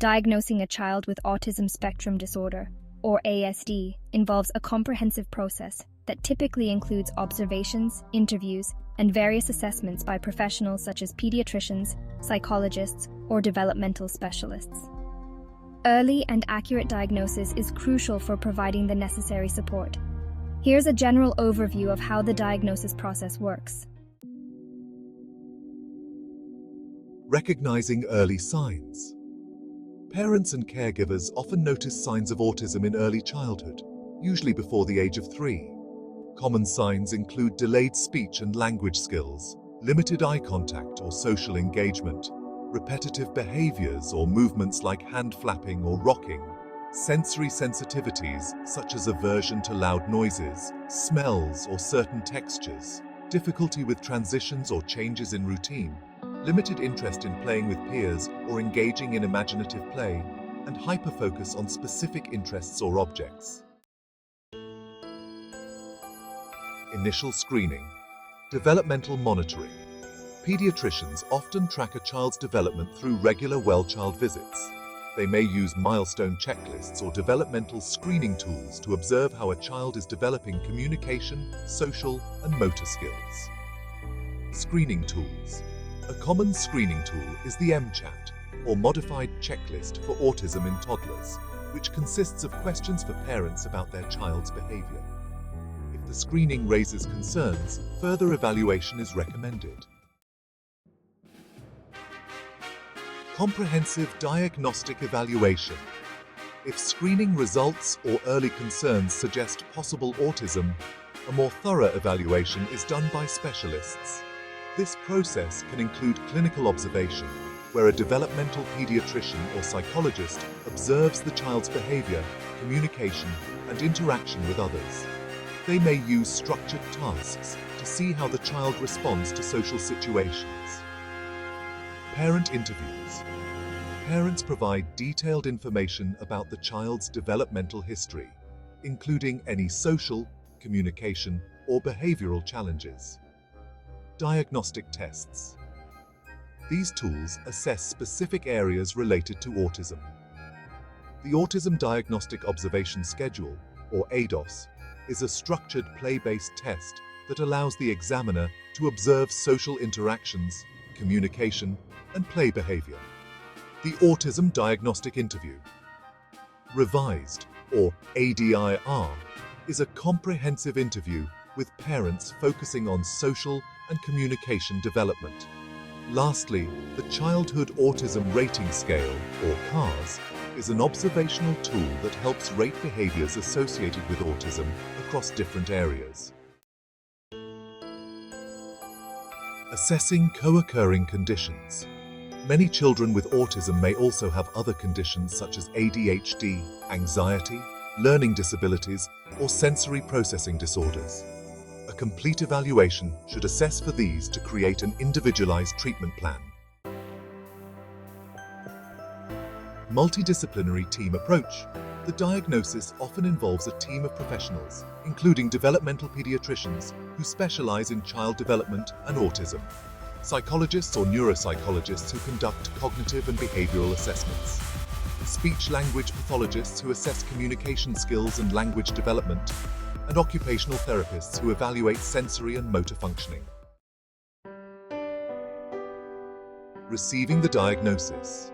Diagnosing a child with Autism Spectrum Disorder, or ASD, involves a comprehensive process that typically includes observations, interviews, and various assessments by professionals such as pediatricians, psychologists, or developmental specialists. Early and accurate diagnosis is crucial for providing the necessary support. Here's a general overview of how the diagnosis process works. Recognizing early signs. Parents and caregivers often notice signs of autism in early childhood, usually before the age of 3. Common signs include delayed speech and language skills, limited eye contact or social engagement, repetitive behaviors or movements like hand flapping or rocking, sensory sensitivities such as aversion to loud noises, smells or certain textures, difficulty with transitions or changes in routine, limited interest in playing with peers or engaging in imaginative play, and hyperfocus on specific interests or objects. Initial screening. Developmental monitoring. Pediatricians often track a child's development through regular well-child visits. They may use milestone checklists or developmental screening tools to observe how a child is developing communication, social, and motor skills. Screening tools. A common screening tool is the MCHAT, or Modified Checklist for Autism in Toddlers, which consists of questions for parents about their child's behavior. If the screening raises concerns, further evaluation is recommended. Comprehensive diagnostic evaluation. If screening results or early concerns suggest possible autism, a more thorough evaluation is done by specialists. This process can include clinical observation, where a developmental pediatrician or psychologist observes the child's behavior, communication, and interaction with others. They may use structured tasks to see how the child responds to social situations. Parent interviews. Parents provide detailed information about the child's developmental history, including any social, communication, or behavioral challenges. Diagnostic tests. These tools assess specific areas related to autism. The Autism Diagnostic Observation Schedule, or ADOS, is a structured play-based test that allows the examiner to observe social interactions, communication, and play behavior. The Autism Diagnostic Interview, revised, or ADIR, is a comprehensive interview with parents focusing on social and communication development. Lastly, the Childhood Autism Rating Scale, or CARS, is an observational tool that helps rate behaviors associated with autism across different areas. Assessing co-occurring conditions. Many children with autism may also have other conditions such as ADHD, anxiety, learning disabilities, or sensory processing disorders. A complete evaluation should assess for these to create an individualized treatment plan. Multidisciplinary team approach. The diagnosis often involves a team of professionals, including developmental pediatricians who specialize in child development and autism, psychologists or neuropsychologists who conduct cognitive and behavioral assessments, speech-language pathologists who assess communication skills and language development, and occupational therapists who evaluate sensory and motor functioning. Receiving the diagnosis.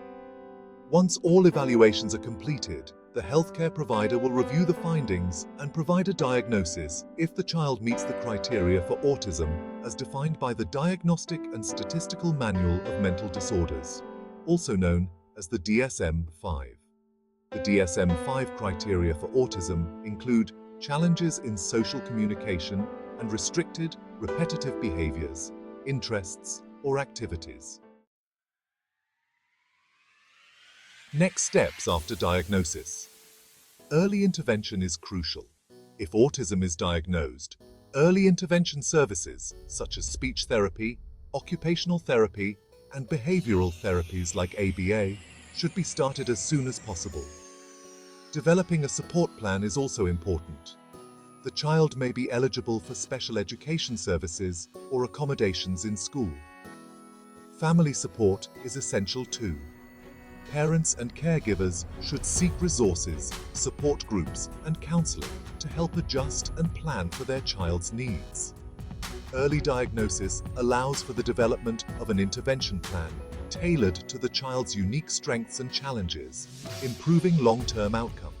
Once all evaluations are completed, the healthcare provider will review the findings and provide a diagnosis if the child meets the criteria for autism as defined by the Diagnostic and Statistical Manual of Mental Disorders, also known as the DSM-5. The DSM-5 criteria for autism include challenges in social communication and restricted, repetitive behaviors, interests, or activities. Next steps after diagnosis. Early intervention is crucial. If autism is diagnosed, early intervention services such as speech therapy, occupational therapy, and behavioral therapies like ABA should be started as soon as possible. Developing a support plan is also important. The child may be eligible for special education services or accommodations in school. Family support is essential too. Parents and caregivers should seek resources, support groups, and counseling to help adjust and plan for their child's needs. Early diagnosis allows for the development of an intervention plan tailored to the child's unique strengths and challenges, improving long-term outcomes.